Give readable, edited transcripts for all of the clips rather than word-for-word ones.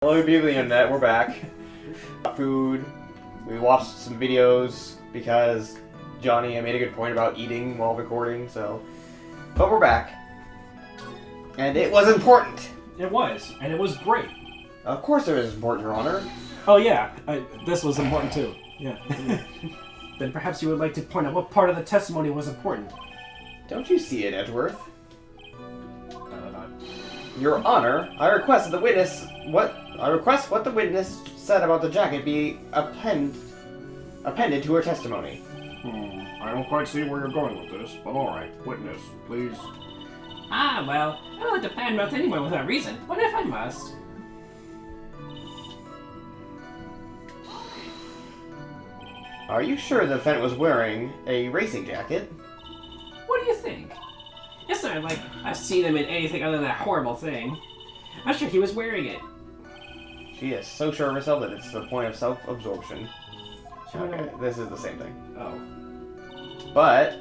Hello people on the internet, we're back. Food. We watched some videos because Johnny made a good point about eating while recording, so... But we're back. And it was important! It was, and it was great. Of course it was important, Your Honor. Oh yeah, this was important too. Yeah. Then perhaps you would like to point out what part of the testimony was important. Don't you see it, Edgeworth? Your Honor, I request what the witness said about the jacket be appended to her testimony. I don't quite see where you're going with this, but alright. Witness, please. Ah, well, I don't like to badmouth anyone without reason. What if I must? Are you sure the defendant was wearing a racing jacket? What do you think? It's not like I've seen him in anything other than that horrible thing. I'm sure he was wearing it. She is so sure of herself that it's the point of self-absorption. Okay, this is the same thing. Oh. But,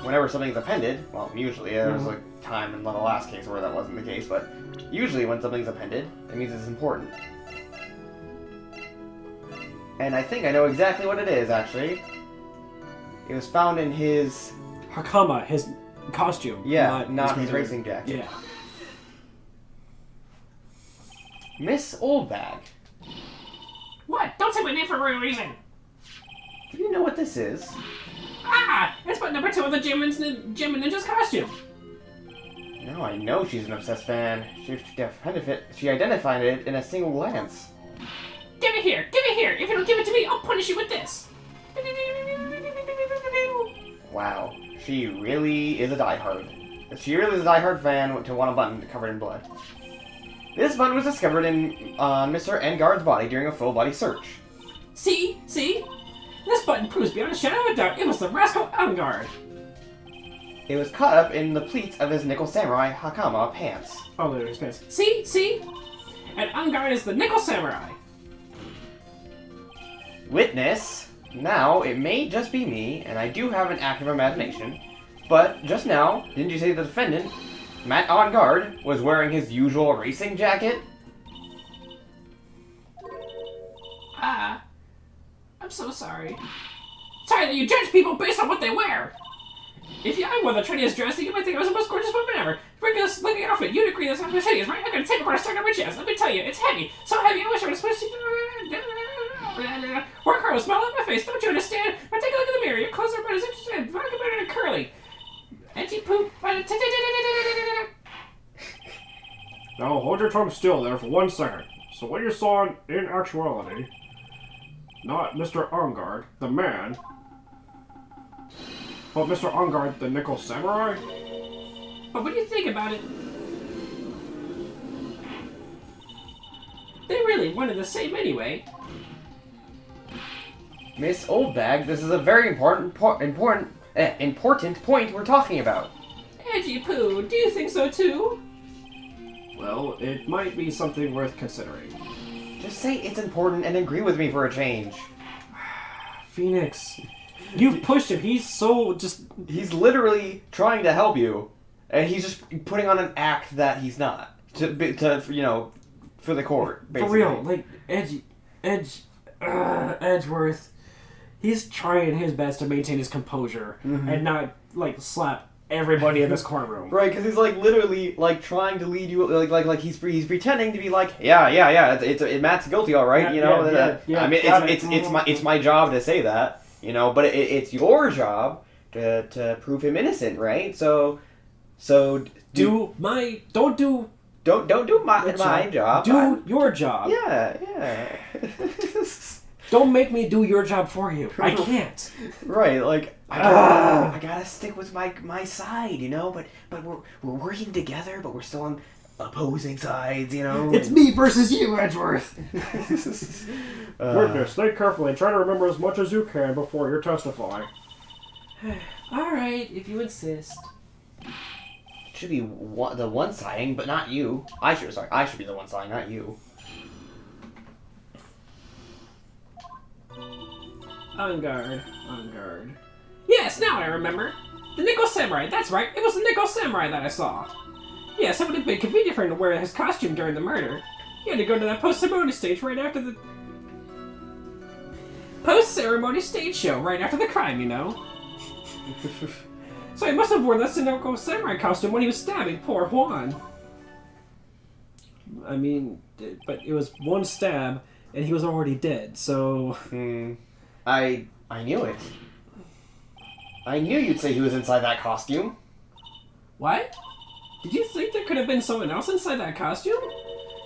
whenever something's appended, well, usually, there was like time in the last case where that wasn't the case, but usually when something's appended, it means it's important. And I think I know exactly what it is, actually. It was found in his... Hakama, his costume. Yeah, not his racing jacket. Yeah. Miss Oldbag. What? Don't say my name for a reason! Do you know what this is? Ah! It's but number 2 of the Gym and Ninja's costume! Now I know she's an obsessed fan. She identified it in a single glance. Give it here! Give it here! If you don't give it to me, I'll punish you with this! Wow. She really is a diehard. She really is a diehard fan to want a button covered in blood. This button was discovered on Mr. Engard's body during a full-body search. See? See? This button proves beyond a shadow of a doubt it was the rascal Engard. It was caught up in the pleats of his Nickel Samurai Hakama pants. Oh, there's pants. See? See? And Engard is the Nickel Samurai. Witness. Now, it may just be me, and I do have an active imagination, but just now, didn't you say the defendant, Matt Engard, was wearing his usual racing jacket? Ah. I'm so sorry. Sorry that you judge people based on what they wear! If I wore the trendiest dress, you might think I was the most gorgeous woman ever. Bring this looking outfit, you'd agree this outfit is hideous, right? I'm gonna take apart a stack of my chest. Let me tell you, it's heavy. So heavy, I wish I was supposed to... Work hard, smile on my face, don't you understand? Now take a look in the mirror, your clothes are about as interesting, but better than curly. Edgy poop... Now hold your tongue still there for 1 second. So what you saw in actuality, not Mr. Engard, the man, but Mr. Engard, the Nickel Samurai? But when you think about it, they really one and the same anyway. Miss Oldbag, this is a very important point we're talking about. Edgy poo, do you think so too? Well, it might be something worth considering. Just say it's important and agree with me for a change. Phoenix, you've pushed him. He's so just... He's literally trying to help you, and he's just putting on an act that he's not. To you know, for the court, basically. For real, like, Edgeworth, he's trying his best to maintain his composure and not, like, slap everybody in this courtroom. Right, because he's like literally like trying to lead you, like he's pretending to be like, yeah, Matt's guilty, all right, you know. I mean, it's my job to say that, you know, but it's your job to prove him innocent, right? So don't do my job. Do your job. Yeah. Don't make me do your job for you. I can't. Right, like I gotta stick with my side, you know. But we're working together, but we're still on opposing sides, you know. It's me versus you, Edgeworth. Witness, think carefully and try to remember as much as you can before you testify. Alright, if you insist. It should be the one siding, but not you. I should be the one siding, not you. Engard. Yes, now I remember. The Nickel Samurai, that's right. It was the Nickel Samurai that I saw. Yes, it would have been convenient for him to wear his costume during the murder. You had to go to that post-ceremony stage right after the... Post-ceremony stage show right after the crime, you know? So he must have worn that Sunoco samurai costume when he was stabbing poor Juan. I mean, but it was one stab, and he was already dead, so... I knew it. I knew you'd say he was inside that costume. What? Did you think there could have been someone else inside that costume?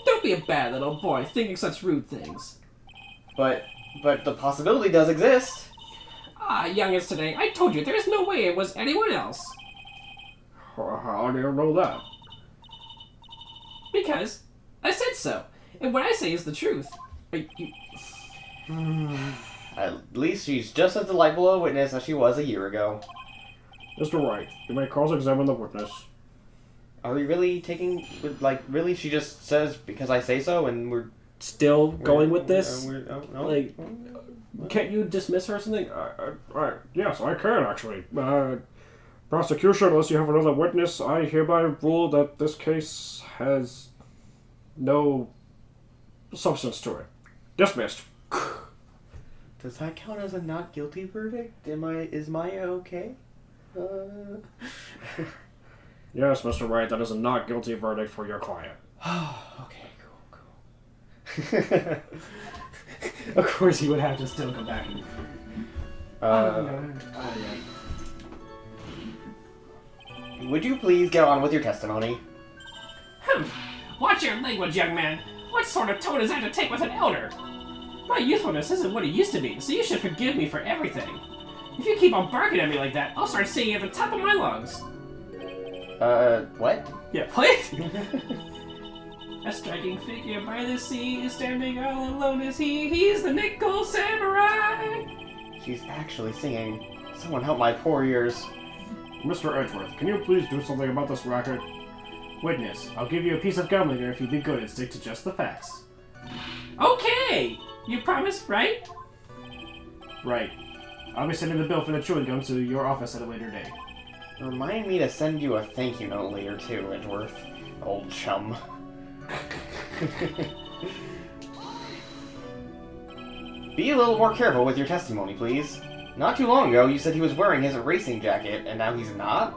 Don't be a bad little boy thinking such rude things. But the possibility does exist. Ah, youngins today, I told you there's no way it was anyone else. How do you know that? Because I said so, and what I say is the truth. At least she's just as delightful a witness as she was a year ago. Mr. Wright, you may cross-examine the witness. Are we really taking... Like, really? She just says, because I say so, and we're... Still going with this? No. Like, can't you dismiss her or something? Yes, I can, actually. Prosecution, unless you have another witness, I hereby rule that this case has no substance to it. Dismissed. Does that count as a not guilty verdict? Is Maya okay? Yes, Mr. Wright, that is a not guilty verdict for your client. Okay, cool. Of course he would have to still come back and... Would you please get on with your testimony? Watch your language, young man. What sort of tone is that to take with an elder? My youthfulness isn't what it used to be, so you should forgive me for everything. If you keep on barking at me like that, I'll start singing at the top of my lungs. What? Yeah, please. A striking figure by the sea is standing all alone as he's the nickel samurai. She's actually singing. Someone help my poor ears. Mr. Edgeworth, can you please do something about this racket? Witness, I'll give you a piece of gum later if you be good and stick to just the facts. Okay! You promise, right? Right. I'll be sending the bill for the chewing gum to your office at a later date. Remind me to send you a thank you note later too, Edgeworth. Old chum. Be a little more careful with your testimony, please. Not too long ago, you said he was wearing his racing jacket, and now he's not?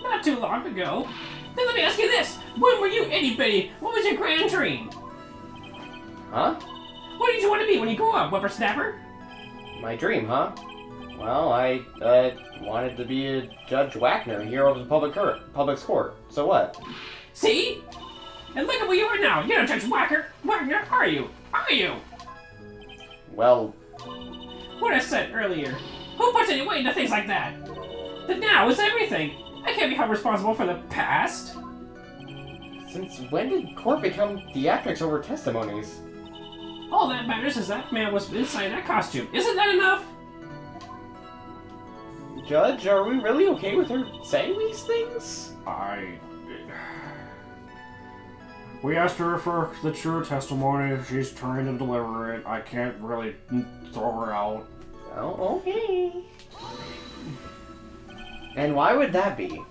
Not too long ago. Then let me ask you this. When were you itty-bitty? What was your grand dream? Huh? What did you want to be when you grew up, whippersnapper? My dream, huh? Well, I wanted to be a Judge Wagner, hero of the public's court. So what? See? And look at where you are now. You're not Judge Wagner, are you? Are you? Well... What I said earlier. Who puts any weight into things like that? The now is everything. I can't be held responsible for the past. Since when did court become theatrics over testimonies? All that matters is that man was inside that costume. Isn't that enough? Judge, are we really okay with her saying these things? We asked her for the true testimony. She's trying to deliver it. I can't really throw her out. Oh, okay. And why would that be?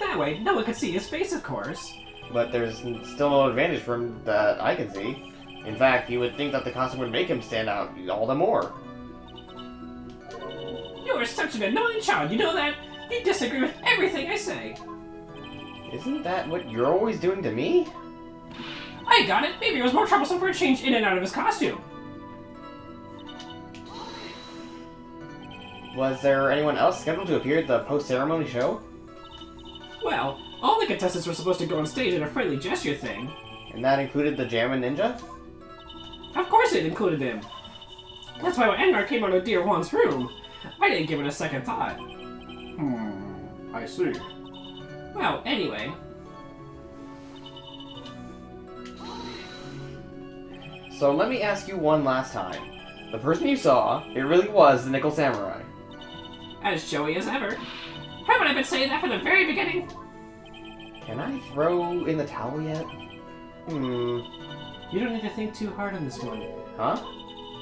That way, no one could see his face, of course. But there's still no advantage from that I can see. In fact, you would think that the costume would make him stand out all the more. You're such an annoying child, you know that? You disagree with everything I say. Isn't that what you're always doing to me? I got it. Maybe it was more troublesome for a change in and out of his costume. Was there anyone else scheduled to appear at the post-ceremony show? Well, all the contestants were supposed to go on stage in a friendly gesture thing. And that included the Jammin' Ninja? Of course it included him. That's why when Edgar came out of dear Juan's room, I didn't give it a second thought. I see. Well, anyway. So let me ask you one last time. The person you saw, it really was the Nickel Samurai. As showy as ever. Haven't I been saying that from the very beginning? Can I throw in the towel yet? You don't need to think too hard on this one. Huh?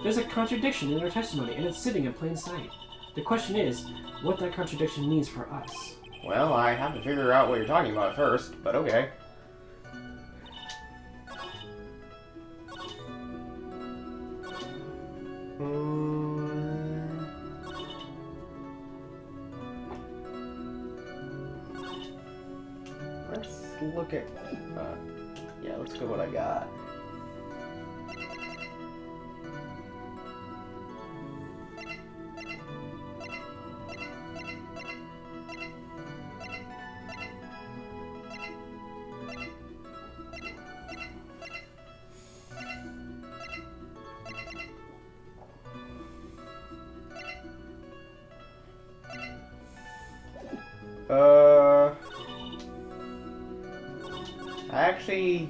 There's a contradiction in her testimony, and it's sitting in plain sight. The question is, what that contradiction means for us. Well, I have to figure out what you're talking about first, but okay. look at... yeah, let's go what I got. I actually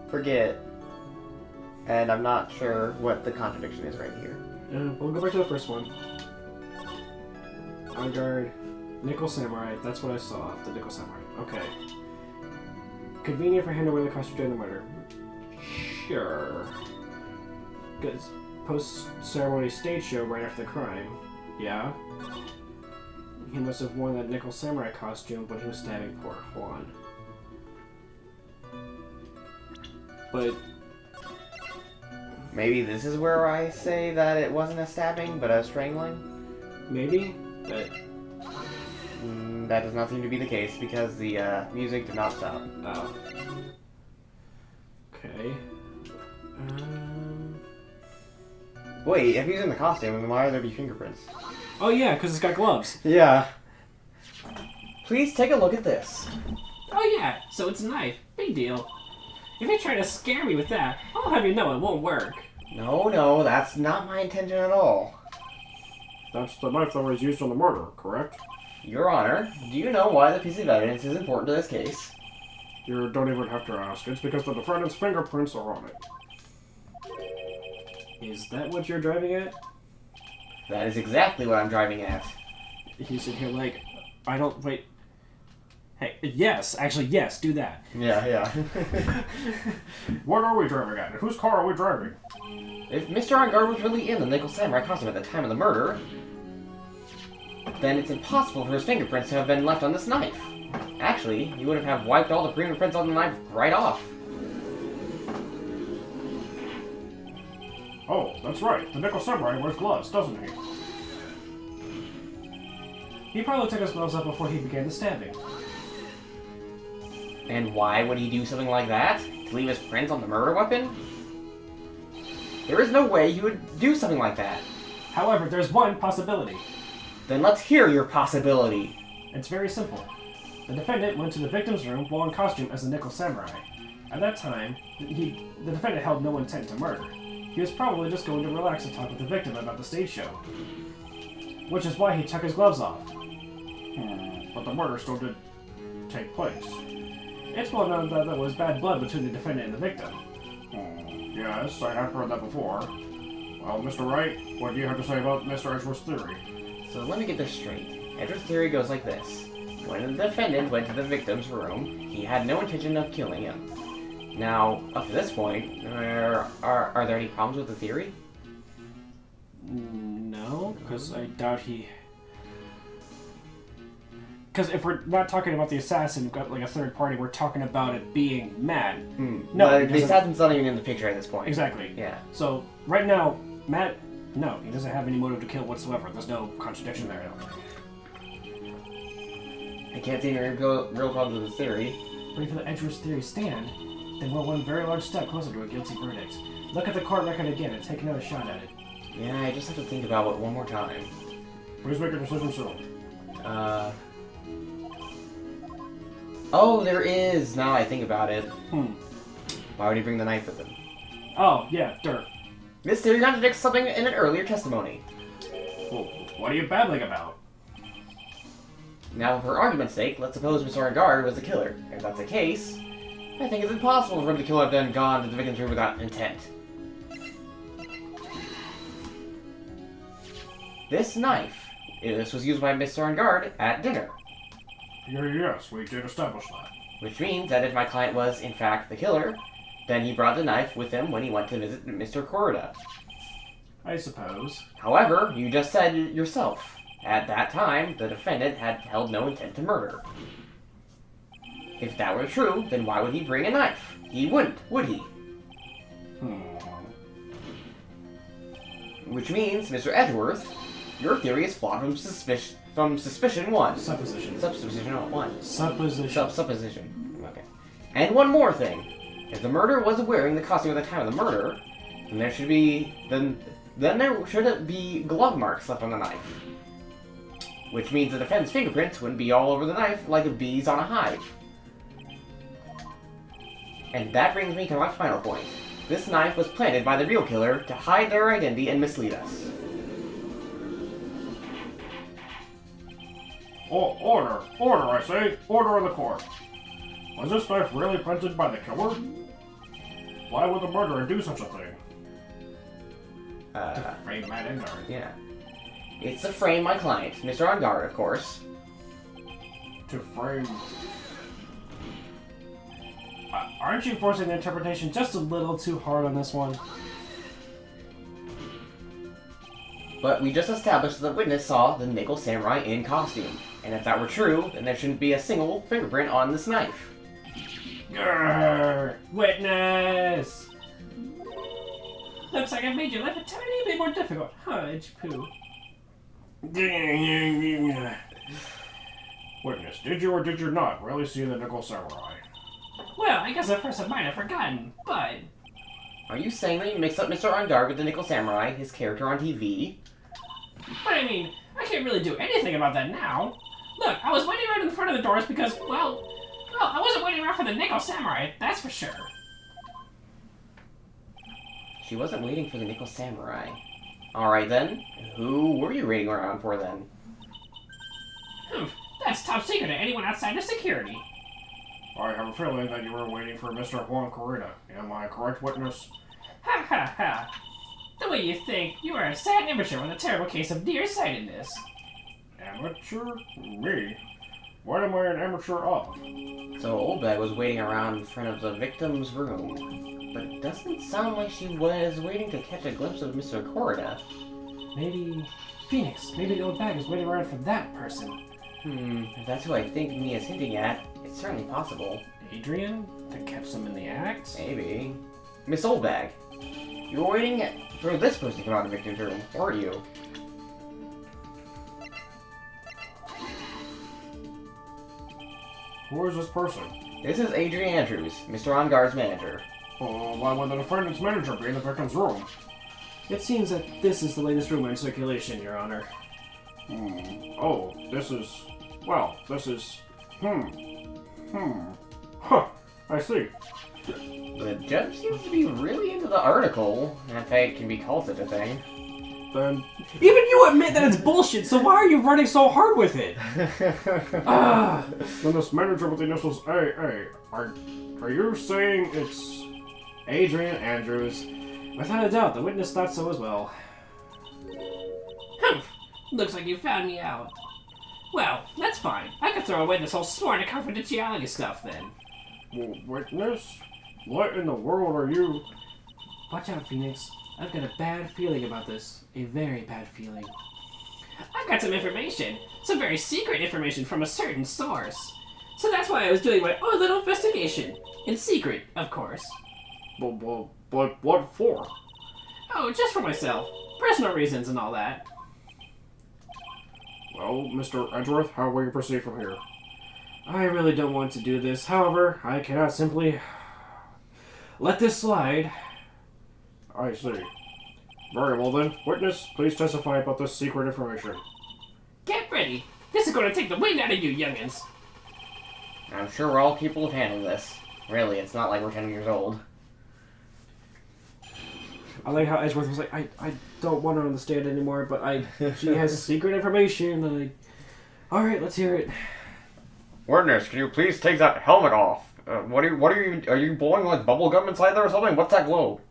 forget, and I'm not sure what the contradiction is right here. We'll go back to the first one. On guard, Nickel Samurai, that's what I saw, the Nickel Samurai. Okay. Convenient for him to wear the costume during the murder. Sure. Because post-ceremony stage show right after the crime. Yeah. He must have worn that Nickel Samurai costume when he was stabbing poor Juan. But... maybe this is where I say that it wasn't a stabbing, but a strangling? Maybe, but... that does not seem to be the case, because the music did not stop. Oh. Okay. Wait, if he's in the costume, then why would there be fingerprints? Oh yeah, because it's got gloves. Yeah. Please take a look at this. Oh yeah, so it's a knife. Big deal. If you try to scare me with that, I'll have you know it won't work. No, that's not my intention at all. That's the knife that was used on the murder, correct? Your Honor, do you know why the piece of evidence is important to this case? You don't even have to ask. It's because the defendant's fingerprints are on it. Is that what you're driving at? That is exactly what I'm driving at. He's in here like, I don't, wait. Hey, yes, actually, yes, do that. Yeah. What are we driving at? Whose car are we driving? If Mr. On Guard was really in the Nickel Samurai costume at the time of the murder, then it's impossible for his fingerprints to have been left on this knife. Actually, he would have wiped all the fingerprints on the knife right off. Oh, that's right. The Nickel Samurai wears gloves, doesn't he? He probably took his gloves off before he began the stabbing. And why would he do something like that? To leave his prints on the murder weapon? There is no way he would do something like that. However, there's one possibility. Then let's hear your possibility. It's very simple. The defendant went to the victim's room while in costume as the Nickel Samurai. At that time, the defendant held no intent to murder. He was probably just going to relax and talk with the victim about the stage show. Which is why he took his gloves off. But the murder still did take place. It's well known that there was bad blood between the defendant and the victim. Yes, I have heard that before. Well, Mr. Wright, what do you have to say about Mr. Edgeworth's theory? So let me get this straight. Edgeworth's theory goes like this. When the defendant went to the victim's room, he had no intention of killing him. Now, up to this point, are there any problems with the theory? No, because I doubt he... Because if we're not talking about the assassin, got like a third party, we're talking about it being Matt. No, the assassin's not even in the picture at this point. Exactly. Yeah. So, right now, Matt, no, he doesn't have any motive to kill whatsoever. There's no contradiction there. I can't see any real problems with the theory. But if the Edgeworth's theory stand, then we're one very large step closer to a guilty verdict. Look at the court record again and take another shot at it. Yeah, I just have to think about it one more time. Please make a decision soon. Oh, there is! Now I think about it. Why would he bring the knife with him? Oh, yeah, dirt. This theory contradicts something in an earlier testimony. Well, what are you babbling about? Now, for argument's sake, let's suppose Mr. Guard was the killer. If that's the case, I think it's impossible for him to kill have then gone to the victim's room without intent. This knife, this was used by Mr. Guard at dinner. Yes, we did establish that. Which means that if my client was, in fact, the killer, then he brought the knife with him when he went to visit Mr. Corrida. I suppose. However, you just said yourself, at that time, the defendant had held no intent to murder. If that were true, then why would he bring a knife? He wouldn't, would he? Which means, Mr. Edgeworth, your theory is flawed from suspicion 1. Supposition. Supposition 1. Supposition. Supposition. Okay. And one more thing. If the murderer was wearing the costume at the time of the murder, then there should be... Then there shouldn't be glove marks left on the knife. Which means the defendant's fingerprints wouldn't be all over the knife like bees on a hive. And that brings me to my final point. This knife was planted by the real killer to hide their identity and mislead us. Order! Order, I say! Order in the court! Was this knife really planted by the killer? Why would the murderer do such a thing? To frame Matt Engard. Yeah. It's to frame my client, Mr. On Guard, of course. To frame... Aren't you forcing the interpretation just a little too hard on this one? But we just established that the witness saw the Nickel Samurai in costume. And if that were true, then there shouldn't be a single fingerprint on this knife. Grrr! Witness! Looks like I've made your life a tiny bit more difficult, huh, Edge Poo? Witness, did you or did you not really see the Nickel Samurai? Well, I guess at first I might have forgotten, but... Are you saying that you mixed up Mr. On Guard with the Nickel Samurai, his character on TV? But I mean, I can't really do anything about that now. Look, I was waiting right in front of the doors because, well, I wasn't waiting around for the Nickel Samurai, that's for sure. She wasn't waiting for the Nickel Samurai. Alright then, who were you waiting around for then? That's top secret to anyone outside of security. I have a feeling that you were waiting for Mr. Juan Corrida. Am I correct, witness? Ha ha ha. The way you think, you are a sad amateur with a terrible case of nearsightedness. Amateur? Me? What am I an amateur of? So Oldbag was waiting around in front of the victim's room. But it doesn't sound like she was waiting to catch a glimpse of Mr. Corrida. Maybe... Phoenix. Maybe the old bag is waiting around for that person. If that's who I think Mia's hinting at, it's certainly possible. Adrian? To catch them in the act? Maybe. Miss Oldbag, you were waiting for this person to come out of the victim's room, weren't you? Who is this person? This is Adrian Andrews, Mr. On Guard's manager. Why would the defendant's manager be in the victim's room? It seems that this is the latest rumor in circulation, Your Honor. Oh, this is... Well, this is... Huh, I see. The judge seems to be really into the article, if it can be called such a thing. Then... Even you admit that it's bullshit, so why are you running so hard with it? Then this manager with the initials AA, are you saying it's... Adrian Andrews. Without a doubt, the witness thought so as well. Humph! Looks like you found me out. Well, that's fine. I could throw away this whole sworn confidentiality stuff then. Witness? What in the world are you... Watch out, Phoenix. I've got a bad feeling about this. A very bad feeling. I've got some information. Some very secret information from a certain source. So that's why I was doing my own little investigation. In secret, of course. But what for? Oh, just for myself. Personal reasons and all that. Well, Mr. Edgeworth, how will you proceed from here? I really don't want to do this. However, I cannot simply let this slide. I see. Very well then. Witness, please testify about this secret information. Get ready. This is going to take the wind out of you, youngins. I'm sure we're all capable of handling this. Really, it's not like we're 10 years old. I like how Edgeworth was like, I don't want to understand anymore, but she has secret information. Alright, let's hear it. Witness, can you please take that helmet off? Are you blowing like bubble gum inside there or something? What's that glow?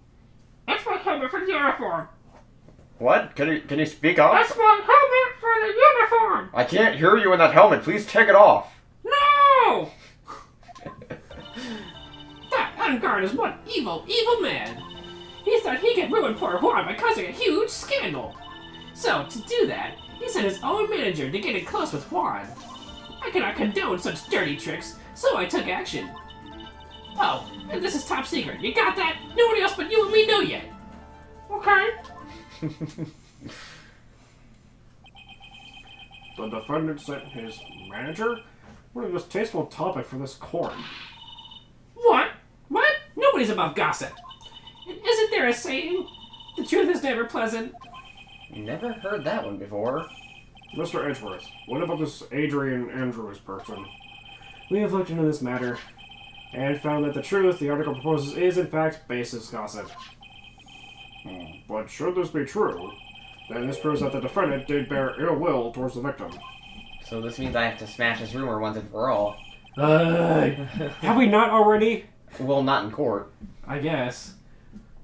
That's my helmet for the uniform. What? Can you speak up? That's my helmet for the uniform. I can't hear you in that helmet. Please take it off. No! That Vanguard is one evil, evil man. He thought he could ruin poor Juan by causing a huge scandal. So, to do that, he sent his own manager to get in close with Juan. I cannot condone such dirty tricks, so I took action. Oh, and this is top secret. You got that? Nobody else but you and me know yet. Okay. The defendant sent his manager? What a distasteful topic for this court. Nobody's above gossip. And isn't there a saying? The truth is never pleasant. Never heard that one before. Mr. Edgeworth, what about this Adrian Andrews person? We have looked into this matter and found that the truth the article proposes is, in fact, baseless gossip. But should this be true, then this proves that the defendant did bear ill will towards the victim. So this means I have to smash this rumor once and for all. Have we not already? Well, not in court. I guess.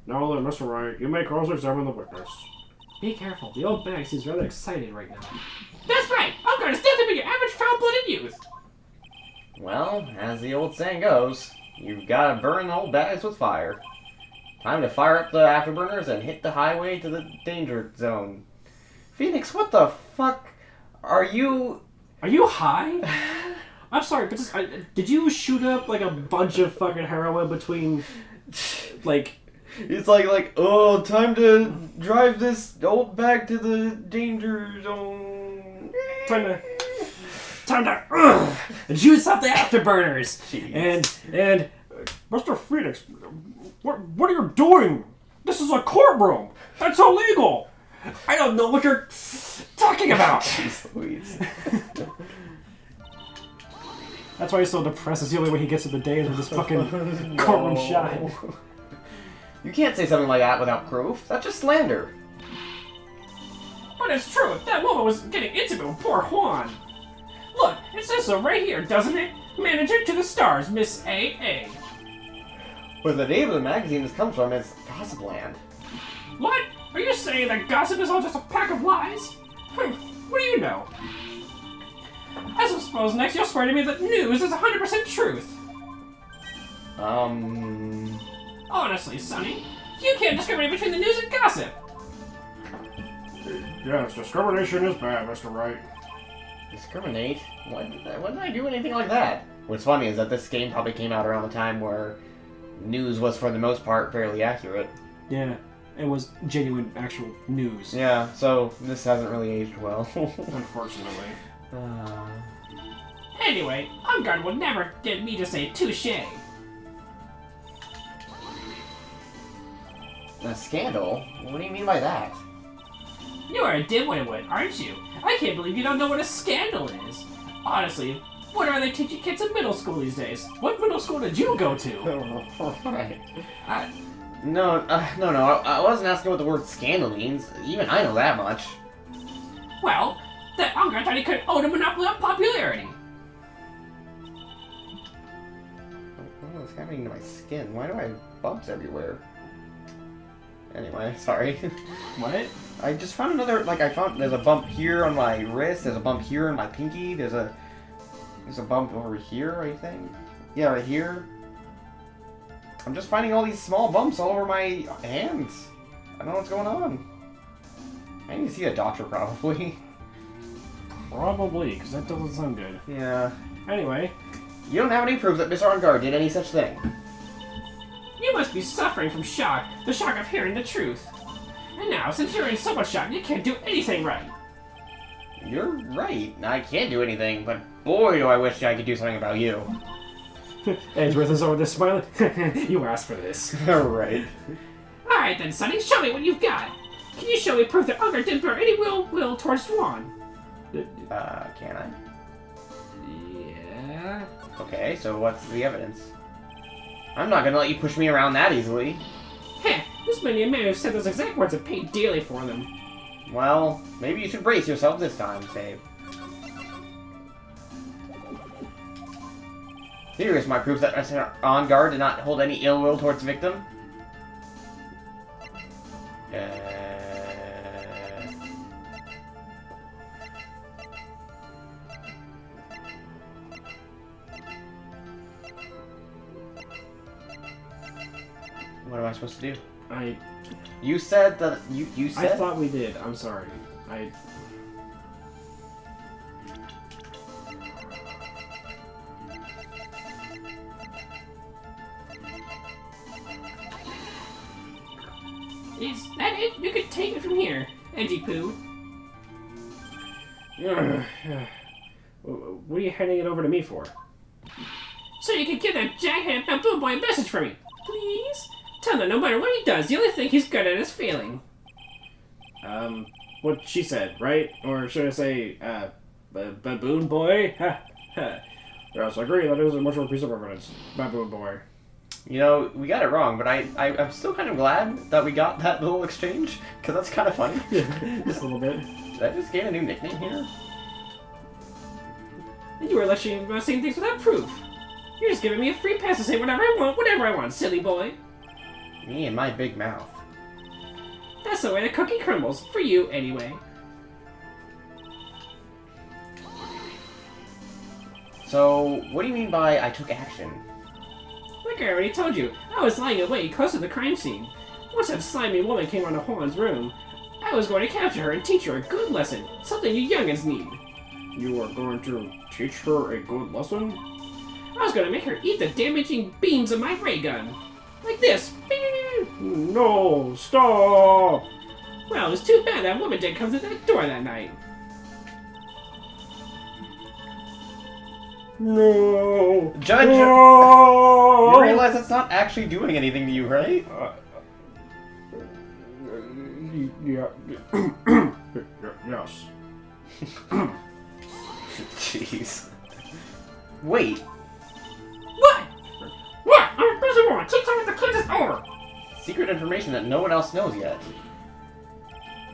Now then, Mr. Wright, you may cross-examine the witness. Be careful. The old bag seems rather excited right now. That's right! Ungar is nothing but your average foul-blooded youth! Well, as the old saying goes, you've got to burn old bags with fire. Time to fire up the afterburners and hit the highway to the danger zone. Phoenix, what the fuck are you... Are you high? I'm sorry, but did you shoot up like a bunch of fucking heroin between, like... It's like, oh, time to drive this old bag to the danger zone. Time to juice up the afterburners. Jeez. And Mr. Phoenix, what are you doing? This is a courtroom. That's illegal. I don't know what you're talking about. Jeez Louise. That's why he's so depressed. It's the only way he gets to the day is with this fucking courtroom shot. You can't say something like that without proof. That's just slander. But it's true. That woman was getting intimate with poor Juan. Look, it says so right here, doesn't it? Manager to the stars, Miss A.A. Well, the name of the magazine this comes from is Gossipland. What? Are you saying that gossip is all just a pack of lies? What do you know? I suppose next you'll swear to me that news is 100% truth. Honestly, Sonny, you can't discriminate between the news and gossip. Yes, discrimination is bad, Mr. Wright. Discriminate? When did I do anything like that? What's funny is that this game probably came out around the time where news was, for the most part, fairly accurate. Yeah, it was genuine, actual news. Yeah, so this hasn't really aged well. Unfortunately. Anyway, Unguard would never get me to say touche. A scandal? What do you mean by that? You are a dimwit, aren't you? I can't believe you don't know what a scandal is. Honestly, what are they teaching kids in middle school these days? What middle school did you go to? Right. No, I wasn't asking what the word scandal means. Even I know that much. Well, that Unguard thought he could own a monopoly on popularity. What's happening to my skin? Why do I have bumps everywhere? Anyway, sorry. What? I just found another, there's a bump here on my wrist, there's a bump here on my pinky, there's a bump over here, I think. Yeah, right here. I'm just finding all these small bumps all over my hands. I don't know what's going on. I need to see a doctor, probably. Probably, because that doesn't sound good. Yeah. Anyway. You don't have any proof that Mr. Arngard did any such thing. You must be suffering from shock, the shock of hearing the truth. And now, since you're in so much shock, you can't do anything right. You're right. I can't do anything, but boy, do I wish I could do something about you. Edgeworth is over there smiling. You asked for this. Right. Alright then, Sonny, show me what you've got. Can you show me proof that Unger didn't bear any will towards Juan? Can I? Yeah. Okay, so what's the evidence? I'm not gonna let you push me around that easily. Heh, this many a man who said those exact words and paid dearly for them. Well, maybe you should brace yourself this time, Save. Here is my proof that Mr. Arngard did not hold any ill will towards the victim. What am I supposed to do? You said that you said. I thought we did. I'm sorry. Is that it? You can take it from here, Edgy Poo. What are you handing it over to me for? So you can give that jackhand Baboon Boy a message for me. please? Tell him that no matter what he does, the only thing he's good at is failing. What she said, right? Or should I say, baboon boy? Ha, ha. Yes, I agree, that isn't much of a piece of evidence. Baboon boy. You know, we got it wrong, but I'm still kind of glad that we got that little exchange, because that's kind of funny. Yeah, just a little bit. Did I just gain a new nickname here? You were saying things without proof. You're just giving me a free pass to say whatever I want, silly boy. Me and my big mouth. That's the way the cookie crumbles. For you, anyway. So, what do you mean by I took action? Like I already told you, I was lying away close to the crime scene. Once that slimy woman came into Juan's room, I was going to capture her and teach her a good lesson. Something you youngins need. You are going to teach her a good lesson? I was going to make her eat the damaging beams of my ray gun. Like this. No, stop! Well, it was too bad that woman didn't come through that door that night. No! Judge! No! You realize it's not actually doing anything to you, right? Yeah. Yes. Jeez. Wait. What? What? I'm a busy woman. Keep telling the kids it's over. Secret information that no one else knows yet.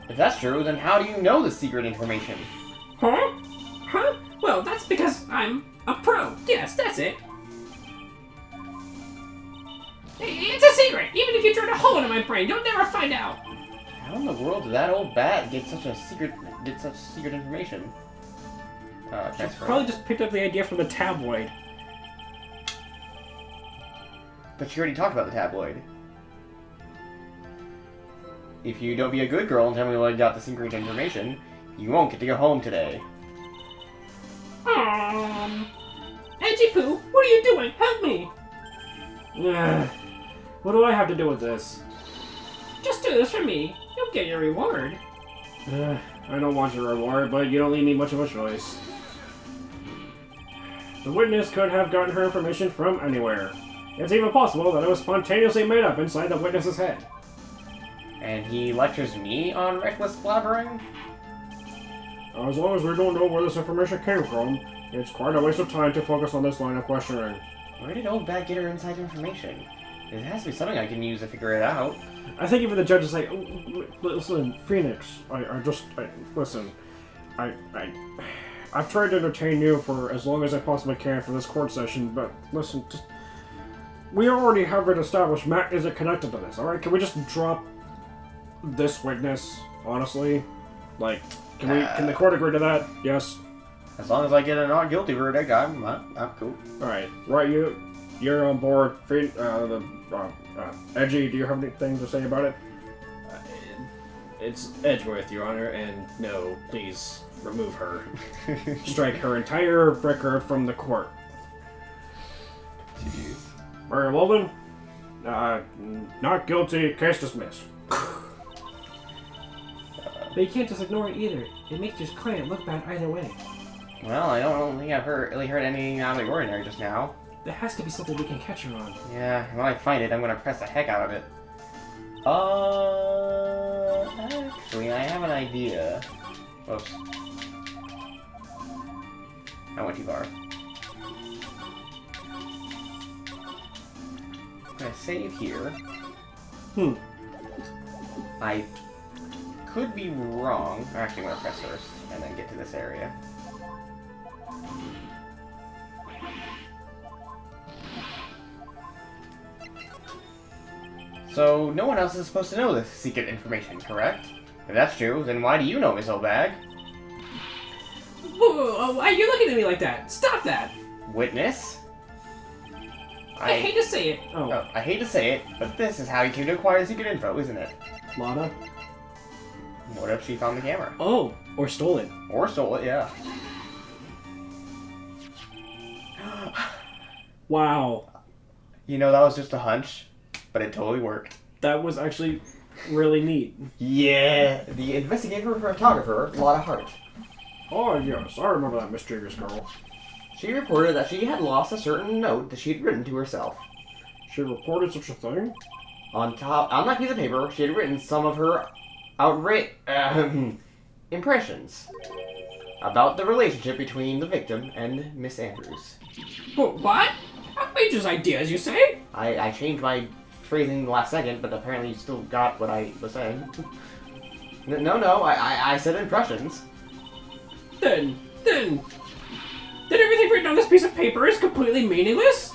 If that's true, then how do you know the secret information? Huh? Huh? Well, that's because I'm a pro. Yes, that's it. It's a secret. Even if you turn a hole into my brain, you'll never find out. How in the world did that old bat get such secret information? Transfer. Probably just picked up the idea from the tabloid. But you already talked about the tabloid. If you don't be a good girl and tell me where you got the secret information, you won't get to go home today. Edgy Poo, what are you doing? Help me! What do I have to do with this? Just do this for me. You'll get your reward. I don't want your reward, but you don't leave me much of a choice. The witness could have gotten her information from anywhere. It's even possible that it was spontaneously made up inside the witness's head. And he lectures me on reckless blabbering? As long as we don't know where this information came from, it's quite a waste of time to focus on this line of questioning. Where did old bat get her inside information? There has to be something I can use to figure it out. I think even the judge is like, listen, Phoenix, listen, I've tried to entertain you for as long as I possibly can for this court session, but listen, we already have it established Matt isn't connected to this, alright? Can we just drop this witness, honestly? Like, can the court agree to that? Yes? As long as I get a not guilty verdict, I'm cool. Alright, right, you're on board. Edgy, do you have anything to say about it? It's Edgeworth, Your Honor, and no, please remove her. Strike her entire record from the court. Jeez. Mary Walden, not guilty, case dismissed. But you can't just ignore it either. It makes your client look bad either way. Well, I don't think I've really heard anything out of the ordinary just now. There has to be something we can catch her on. Yeah, when I find it, I'm gonna press the heck out of it. Actually, I have an idea. Whoops. I went too far. I'm gonna save here. I could be wrong. Actually, I'm gonna press first, and then get to this area. So, no one else is supposed to know this secret information, correct? If that's true, then why do you know, Miss Obag? Whoa, why are you looking at me like that? Stop that! Witness? I hate to say it. I hate to say it, but this is how you can acquire secret info, isn't it? Lana? What if she found the camera? Oh, or stole it. Or stole it, yeah. Wow. You know, that was just a hunch, but it totally worked. That was actually really neat. Yeah, the investigator photographer, Lotta Hart. Oh, yes, I remember that mischievous girl. She reported that she had lost a certain note that she had written to herself. She reported such a thing? On that piece of paper, she had written some of her impressions about the relationship between the victim and Miss Andrews. What? Outrageous ideas, you say? I changed my phrasing the last second, but apparently you still got what I was saying. No, I said impressions. Then everything written on this piece of paper is completely meaningless?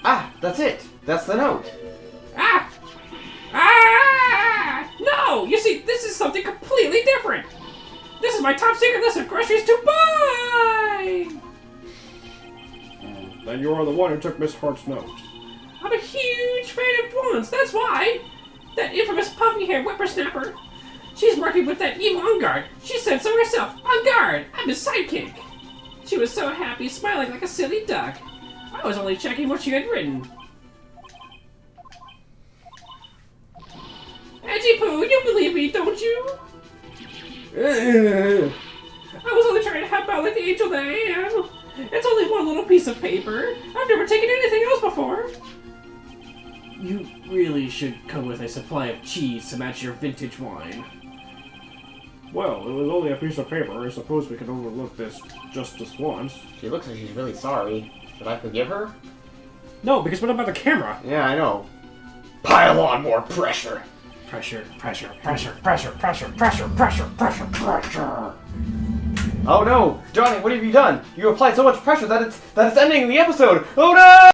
Ah, that's it. That's the note. No! You see, this is something completely different! This is my top secret list of groceries to buy! Then you are the one who took Miss Hart's note. I'm a huge fan of Dawn's, that's why! That infamous puffy-haired whippersnapper. She's working with that evil on guard. She said so herself. On guard! I'm his sidekick! She was so happy, smiling like a silly duck. I was only checking what she had written. Edgy Poo, you believe me, don't you? I was only trying to help out like the angel that I am. It's only one little piece of paper. I've never taken anything else before. You really should come with a supply of cheese to match your vintage wine. Well, it was only a piece of paper. I suppose we can overlook this just once. She looks like she's really sorry. Should I forgive her? No, because what about the camera? Yeah, I know. Pile on more pressure. Pressure. Oh no, Johnny, what have you done? You applied so much pressure that it's ending the episode. Oh no!